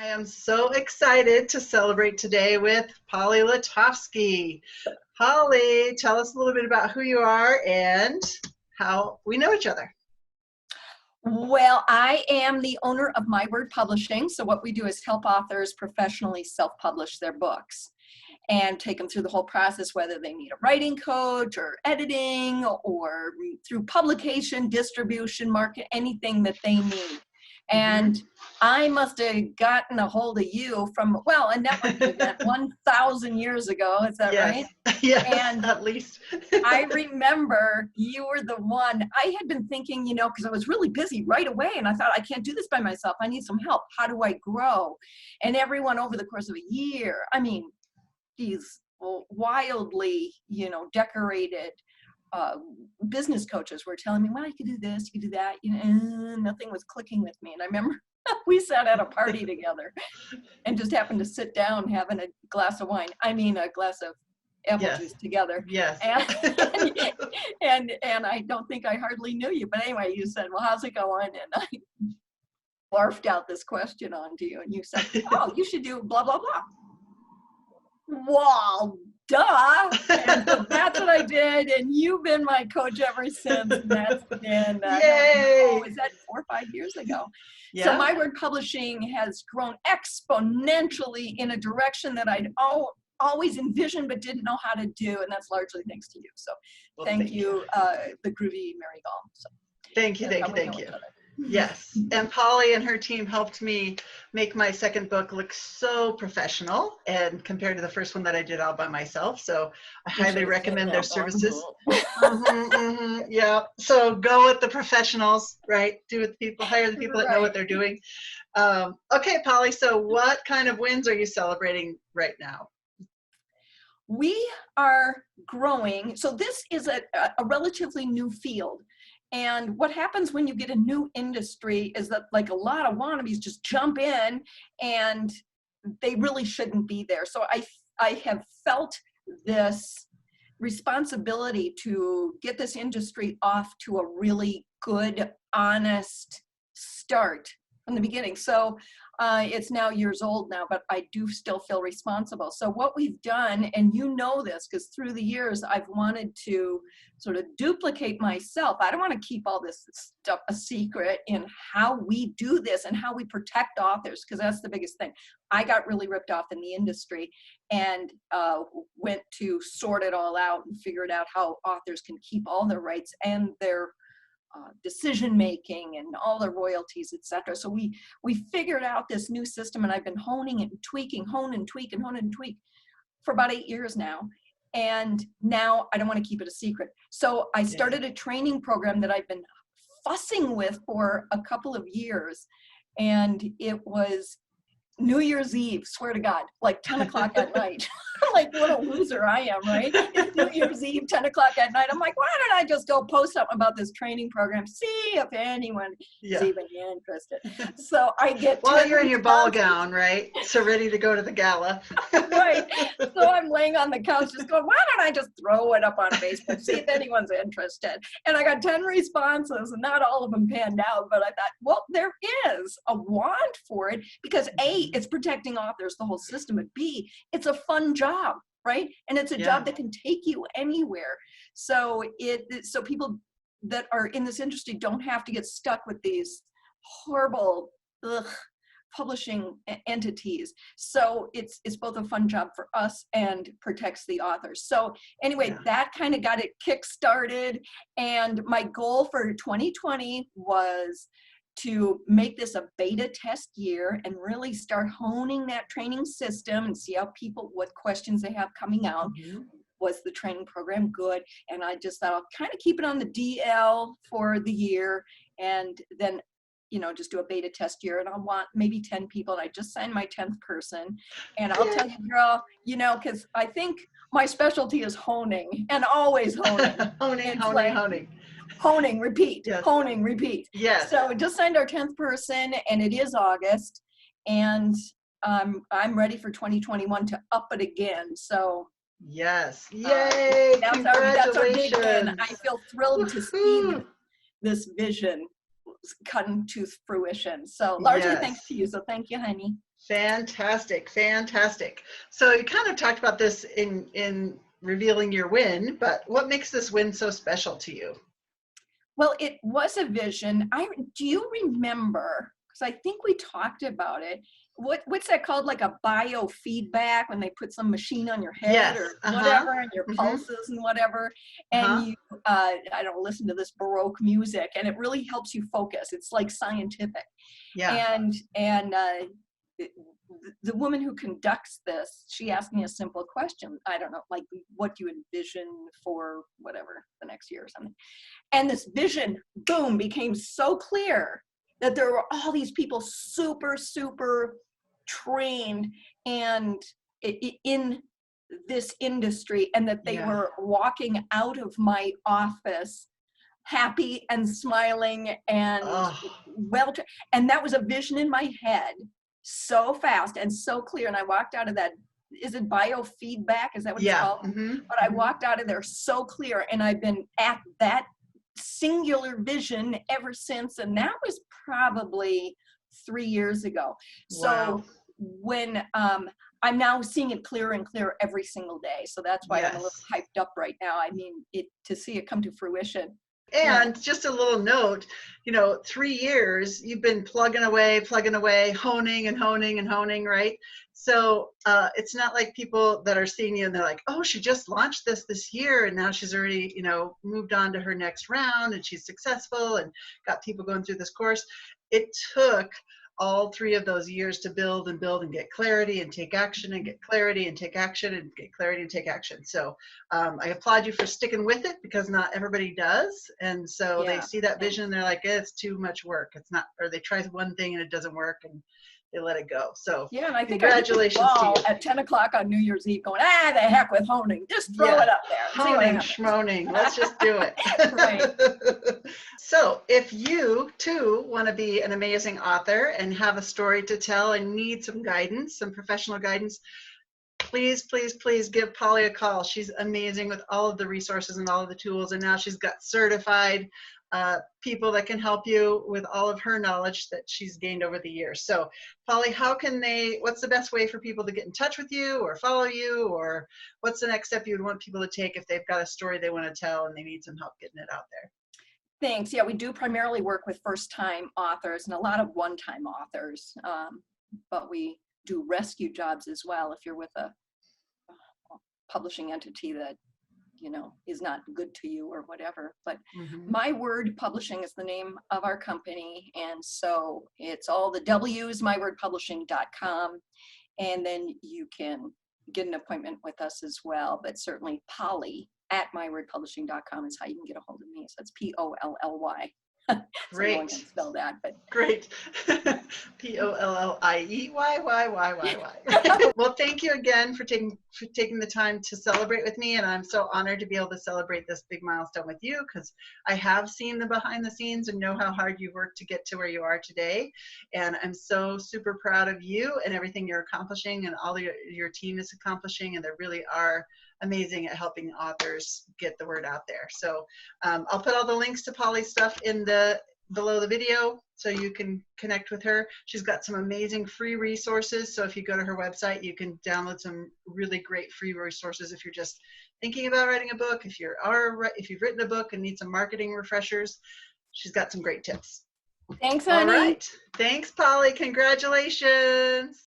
I am so excited to celebrate today with Polly Letofsky. Polly, tell us a little bit about who you are and how we know each other. Well, I am the owner of My Word Publishing. So what we do is help authors professionally self-publish their books and take them through the whole process, whether they need a writing coach or editing or through publication, distribution, market, anything that they need. And I must have gotten a hold of you from, well, a networking event 1,000 years ago. Is that right? Yes, and at least. I remember you were the one. I had been thinking, because I was really busy right away. And I thought, I can't do this by myself. I need some help. How do I grow? And everyone over the course of a year, I mean, these wildly, decorated business coaches were telling me, well, you could do this, you could do that. Nothing was clicking with me. And I remember we sat at a party together and just happened to sit down having a glass of wine. I mean, a glass of apple juice together. Yes. And I don't think I hardly knew you. But anyway, you said, well, how's it going? And I barfed out this question onto you. And you said, oh, you should do blah, blah, blah. Well, duh. And so that's what I did. And you've been my coach ever since. And that's been, was that 4 or 5 years ago? Yeah. So My Word Publishing has grown exponentially in a direction that I'd always envisioned but didn't know how to do. And that's largely thanks to you. So thank you, the groovy Mary Gaul. So thank you. Yes, and Polly and her team helped me make my second book look so professional and compared to the first one that I did all by myself. So I highly recommend their services. Yeah, so go with the professionals, right? Do with the people, hire the people that know what they're doing. Okay, Polly, so what kind of wins are you celebrating right now? We are growing. So this is a relatively new field. And what happens when you get a new industry is that like a lot of wannabes just jump in and they really shouldn't be there. So I have felt this responsibility to get this industry off to a really good, honest start from the beginning. So it's now years old now, but I do still feel responsible. So what we've done, and you know this, because through the years I've wanted to sort of duplicate myself. I don't want to keep all this stuff a secret in how we do this and how we protect authors, because that's the biggest thing. I got really ripped off in the industry and went to sort it all out and figured out how authors can keep all their rights and their decision-making and all the royalties, etc. So we figured out this new system, and I've been honing it and tweaking, hone and tweak for about 8 years now. And now I don't want to keep it a secret. So I started a training program that I've been fussing with for a couple of years. And it was New Year's Eve, swear to God, like 10 o'clock at night. Like, what a loser I am, right? It's New Year's Eve, 10 o'clock at night. I'm like, why don't I just go post something about this training program, see if anyone is even interested. So I get while you're in your ball gown, right? So ready to go to the gala. Right. So I'm laying on the couch just going, why don't I just throw it up on Facebook, see if anyone's interested? And I got 10 responses, and not all of them panned out, but I thought, well, there is a want for it because A, it's protecting authors, the whole system, but B, it's a fun job, right? And it's a job that can take you anywhere. So so people that are in this industry don't have to get stuck with these horrible publishing entities. So it's both a fun job for us and protects the authors. So anyway, that kind of got it kick-started. And my goal for 2020 was to make this a beta test year and really start honing that training system and see how what questions they have coming out. Was the training program good? And I just thought I'll kind of keep it on the DL for the year and then, just do a beta test year, and I'll want maybe 10 people. And I just signed my 10th person. And I'll tell you, girl, because I think my specialty is honing and always honing. Honing, repeat, honing, repeat. Yes. So we just signed our 10th person, and it is August, and I'm ready for 2021 to up it again. So yes, yay! That's our big win. I feel thrilled to see this vision come to fruition. So largely thanks to you. So thank you, honey. Fantastic, fantastic. So you kind of talked about this in revealing your win, but what makes this win so special to you? Well, it was a vision. Do you remember, because I think we talked about it, what's that called, like a biofeedback, when they put some machine on your head Yes. or whatever, and your pulses and whatever, and you, I don't listen to this Baroque music, and it really helps you focus. It's like scientific. Yeah. And the woman who conducts this, she asked me a simple question. I don't know, like, what do you envision for whatever the next year or something? And this vision, boom, became so clear that there were all these people super, super trained and in this industry, and that they were walking out of my office happy and smiling and well, and that was a vision in my head so fast and so clear. And I walked out of that, is it biofeedback? Is that what it's called? But I walked out of there so clear, and I've been at that singular vision ever since. And that was probably 3 years ago. So when I'm now seeing it clearer and clearer every single day. So that's why I'm a little hyped up right now. I mean, to see it come to fruition. And just a little note, 3 years, you've been plugging away, honing and honing and honing, right? So it's not like people that are seeing you and they're like, oh, she just launched this year and now she's already, moved on to her next round and she's successful and got people going through this course. It took all 3 of those years to build and get clarity and take action and get clarity and take action and get clarity and take action. So I applaud you for sticking with it, because not everybody does. And so they see that vision and they're like, it's too much work. It's not, or they try one thing and it doesn't work and they let it go. So and I think congratulations I to you. at 10 o'clock on New Year's Eve going, the heck with honing. Just throw it up there. Honing, schmoning. Let's just do it. Right. So if you too want to be an amazing author and have a story to tell and need some guidance, some professional guidance, please, please, please give Polly a call. She's amazing with all of the resources and all of the tools. And now she's got certified people that can help you with all of her knowledge that she's gained over the years. So Polly, what's the best way for people to get in touch with you or follow you, or what's the next step you would want people to take if they've got a story they want to tell and they need some help getting it out there? Thanks. Yeah, we do primarily work with first-time authors and a lot of one-time authors, but we do rescue jobs as well if you're with a publishing entity that is not good to you or whatever. But My Word Publishing is the name of our company, and so it's all the W's, mywordpublishing.com, and then you can get an appointment with us as well. But certainly Polly at mywordpublishing.com is how you can get a hold of me. So it's Polly. Great. So no one can spell that, but great. Pollieyy. Well, thank you again for taking the time to celebrate with me, and I'm so honored to be able to celebrate this big milestone with you, because I have seen the behind the scenes and know how hard you've worked to get to where you are today, and I'm so super proud of you and everything you're accomplishing and all your team is accomplishing, and they really are amazing at helping authors get the word out there. So I'll put all the links to Polly's stuff below the video so you can connect with her. She's got some amazing free resources. So if you go to her website, you can download some really great free resources if you're just thinking about writing a book, if you've written a book and need some marketing refreshers. She's got some great tips. Thanks, honey. All right. Thanks, Polly. Congratulations.